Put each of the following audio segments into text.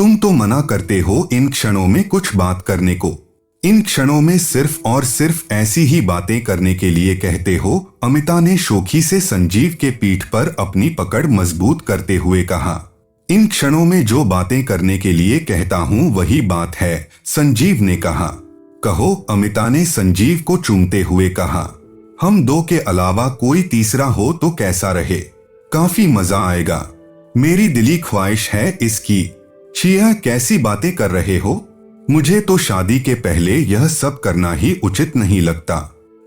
तुम तो मना करते हो इन क्षणों में कुछ बात करने को। इन क्षणों में सिर्फ और सिर्फ ऐसी ही बातें करने के लिए कहते हो। अमिता ने शोखी से संजीव के पीठ पर अपनी पकड़ मजबूत करते हुए कहा। इन क्षणों में जो बातें करने के लिए कहता हूँ वही बात है, संजीव ने कहा। कहो, अमिता ने संजीव को चूमते हुए कहा। हम दो के अलावा कोई तीसरा हो तो कैसा रहे, काफी मजा आएगा। मेरी दिली ख्वाहिश है इसकी। छिया, कैसी बातें कर रहे हो? मुझे तो शादी के पहले यह सब करना ही उचित नहीं लगता।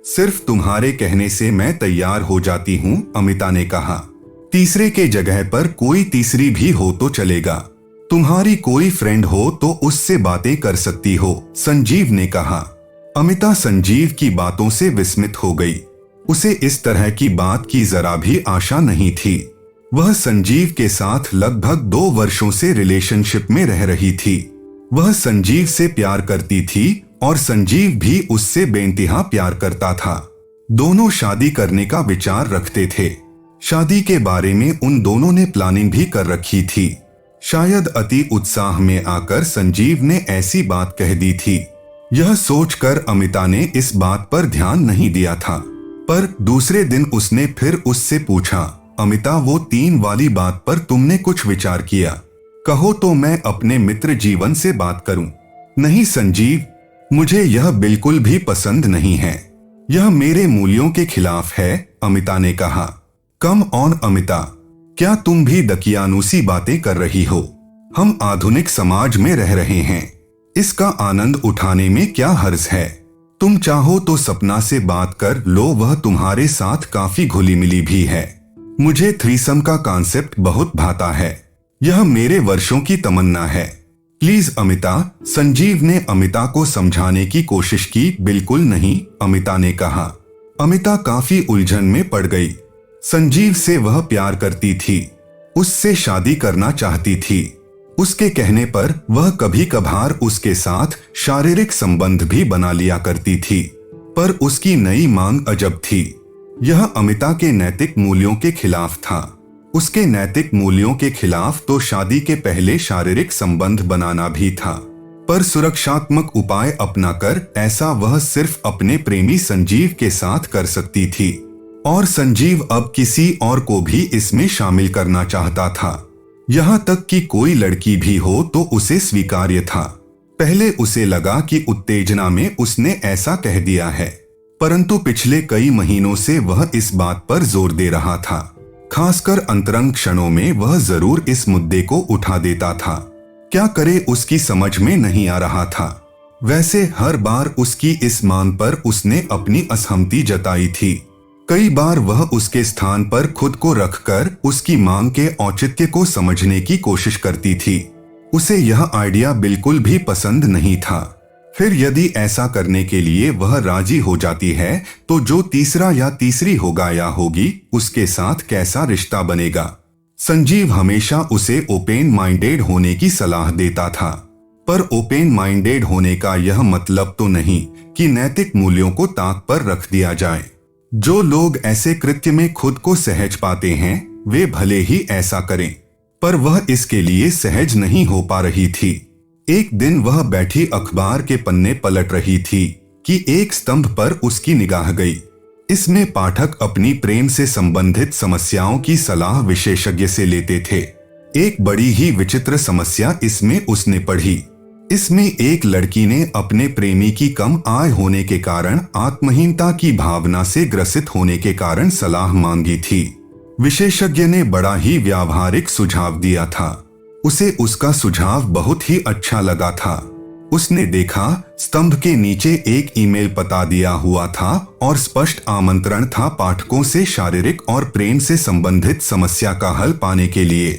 सिर्फ तुम्हारे कहने से मैं तैयार हो जाती हूँ, अमिता ने कहा। तीसरे के जगह पर कोई तीसरी भी हो तो चलेगा। तुम्हारी कोई फ्रेंड हो तो उससे बातें कर सकती हो, संजीव ने कहा। अमिता संजीव की बातों से विस्मित हो गई। उसे इस तरह की बात की जरा भी आशा नहीं थी। वह संजीव के साथ लगभग 2 वर्षों से रिलेशनशिप में रह रही थी। वह संजीव से प्यार करती थी और संजीव भी उससे बेइंतहा प्यार करता था। दोनों शादी करने का विचार रखते थे। शादी के बारे में उन दोनों ने प्लानिंग भी कर रखी थी। शायद अति उत्साह में आकर संजीव ने ऐसी बात कह दी थी। यह सोचकर अमिता ने इस बात पर ध्यान नहीं दिया था, पर दूसरे दिन उसने फिर उससे पूछा, अमिता, वो 3 वाली बात पर तुमने कुछ विचार किया? कहो तो मैं अपने मित्र जीवन से बात करूं। नहीं संजीव, मुझे यह बिल्कुल भी पसंद नहीं है। यह मेरे मूल्यों के खिलाफ है, अमिता ने कहा। कम ऑन अमिता, क्या तुम भी दकियानूसी बातें कर रही हो? हम आधुनिक समाज में रह रहे हैं, इसका आनंद उठाने में क्या हर्ज है? तुम चाहो तो सपना से बात कर लो, वह तुम्हारे साथ काफी घुली मिली भी है। मुझे थ्रीसम का कॉन्सेप्ट बहुत भाता है। यह मेरे वर्षों की तमन्ना है। प्लीज अमिता, संजीव ने अमिता को समझाने की कोशिश की। बिल्कुल नहीं, अमिता ने कहा। अमिता काफी उलझन में पड़ गई। संजीव से वह प्यार करती थी, उससे शादी करना चाहती थी। उसके कहने पर वह कभी कभार उसके साथ शारीरिक संबंध भी बना लिया करती थी, पर उसकी नई मांग अजब थी। यह अमिता के नैतिक मूल्यों के खिलाफ था। उसके नैतिक मूल्यों के खिलाफ तो शादी के पहले शारीरिक संबंध बनाना भी था, पर सुरक्षात्मक उपाय अपनाकर ऐसा वह सिर्फ अपने प्रेमी संजीव के साथ कर सकती थी, और संजीव अब किसी और को भी इसमें शामिल करना चाहता था। यहाँ तक कि कोई लड़की भी हो तो उसे स्वीकार्य था। पहले उसे लगा कि उत्तेजना में उसने ऐसा कह दिया है, परंतु पिछले कई महीनों से वह इस बात पर जोर दे रहा था। खासकर अंतरंग क्षणों में वह जरूर इस मुद्दे को उठा देता था। क्या करे, उसकी समझ में नहीं आ रहा था। वैसे हर बार उसकी इस मांग पर उसने अपनी असहमति जताई थी। कई बार वह उसके स्थान पर खुद को रखकर उसकी मांग के औचित्य को समझने की कोशिश करती थी। उसे यह आइडिया बिल्कुल भी पसंद नहीं था। फिर यदि ऐसा करने के लिए वह राजी हो जाती है तो जो तीसरा या तीसरी होगा या होगी, उसके साथ कैसा रिश्ता बनेगा। संजीव हमेशा उसे ओपन माइंडेड होने की सलाह देता था, पर ओपन माइंडेड होने का यह मतलब तो नहीं कि नैतिक मूल्यों को ताक पर रख दिया जाए। जो लोग ऐसे कृत्य में खुद को सहज पाते हैं वे भले ही ऐसा करें, पर वह इसके लिए सहज नहीं हो पा रही थी। एक दिन वह बैठी अखबार के पन्ने पलट रही थी कि एक स्तंभ पर उसकी निगाह गई। इसमें पाठक अपनी प्रेम से संबंधित समस्याओं की सलाह विशेषज्ञ से लेते थे। एक बड़ी ही विचित्र समस्या इसमें उसने पढ़ी। इसमें एक लड़की ने अपने प्रेमी की कम आय होने के कारण आत्महीनता की भावना से ग्रसित होने के कारण सलाह मांगी थी। विशेषज्ञ ने बड़ा ही व्यावहारिक सुझाव दिया था। उसे उसका सुझाव बहुत ही अच्छा लगा था। उसने देखा स्तंभ के नीचे एक ईमेल पता दिया हुआ था और स्पष्ट आमंत्रण था पाठकों से शारीरिक और प्रेम से संबंधित समस्या का हल पाने के लिए।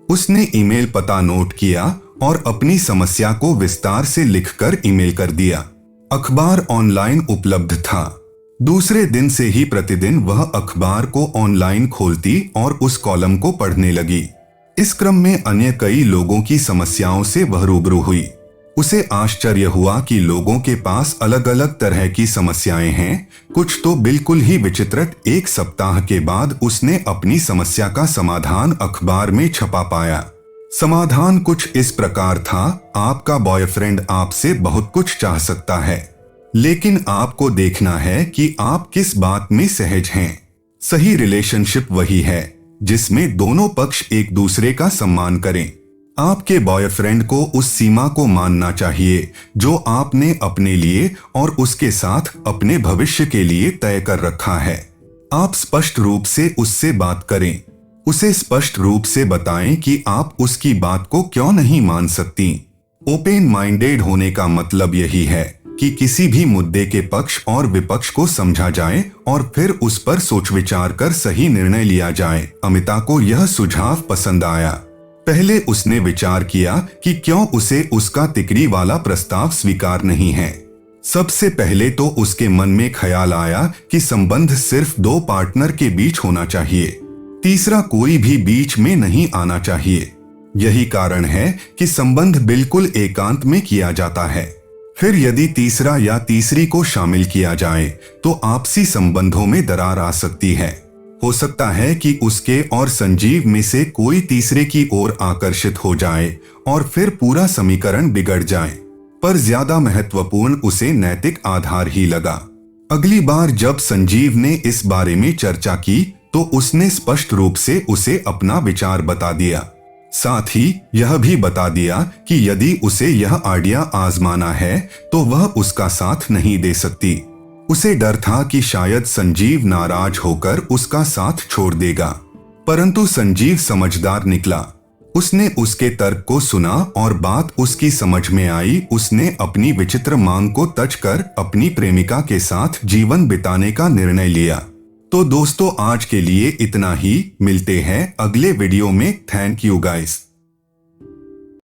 उसने ईमेल पता नोट किया और अपनी समस्या को विस्तार से लिखकर ईमेल कर दिया। अखबार ऑनलाइन उपलब्ध था। दूसरे दिन से ही प्रतिदिन वह अखबार को ऑनलाइन खोलती और उस कॉलम को पढ़ने लगी। इस क्रम में अन्य कई लोगों की समस्याओं से वह रूबरू हुई। उसे आश्चर्य हुआ कि लोगों के पास अलग अलग तरह की समस्याएं हैं, कुछ तो बिल्कुल ही विचित्र। 1 सप्ताह के बाद उसने अपनी समस्या का समाधान अखबार में छपा पाया। समाधान कुछ इस प्रकार था, आपका बॉयफ्रेंड आपसे बहुत कुछ चाह सकता है, लेकिन आपको देखना है कि आप किस बात में सहज हैं। सही रिलेशनशिप वही है जिसमें दोनों पक्ष एक दूसरे का सम्मान करें। आपके बॉयफ्रेंड को उस सीमा को मानना चाहिए जो आपने अपने लिए और उसके साथ अपने भविष्य के लिए तय कर रखा है। आप स्पष्ट रूप से उससे बात करें। उसे स्पष्ट रूप से बताएं कि आप उसकी बात को क्यों नहीं मान सकती। ओपन माइंडेड होने का मतलब यही है कि किसी भी मुद्दे के पक्ष और विपक्ष को समझा जाए और फिर उस पर सोच विचार कर सही निर्णय लिया जाए। अमिता को यह सुझाव पसंद आया। पहले उसने विचार किया कि क्यों उसे उसका तिकड़ी वाला प्रस्ताव स्वीकार नहीं है। सबसे पहले तो उसके मन में ख्याल आया कि संबंध सिर्फ दो पार्टनर के बीच होना चाहिए, तीसरा कोई भी बीच में नहीं आना चाहिए। यही कारण है कि संबंध बिल्कुल एकांत में किया जाता है। फिर यदि तीसरा या तीसरी को शामिल किया जाए तो आपसी संबंधों में दरार आ सकती है। हो सकता है कि उसके और संजीव में से कोई तीसरे की ओर आकर्षित हो जाए और फिर पूरा समीकरण बिगड़ जाए। पर ज्यादा महत्वपूर्ण उसे नैतिक आधार ही लगा। अगली बार जब संजीव ने इस बारे में चर्चा की तो उसने स्पष्ट रूप से उसे अपना विचार बता दिया। साथ ही यह भी बता दिया कि यदि उसे यह आइडिया आजमाना है तो वह उसका साथ नहीं दे सकती। उसे डर था कि शायद संजीव नाराज होकर उसका साथ छोड़ देगा, परंतु संजीव समझदार निकला। उसने उसके तर्क को सुना और बात उसकी समझ में आई। उसने अपनी विचित्र मांग को तज कर अपनी प्रेमिका के साथ जीवन बिताने का निर्णय लिया। तो दोस्तों आज के लिए इतना ही। मिलते हैं अगले वीडियो में। Thank you guys.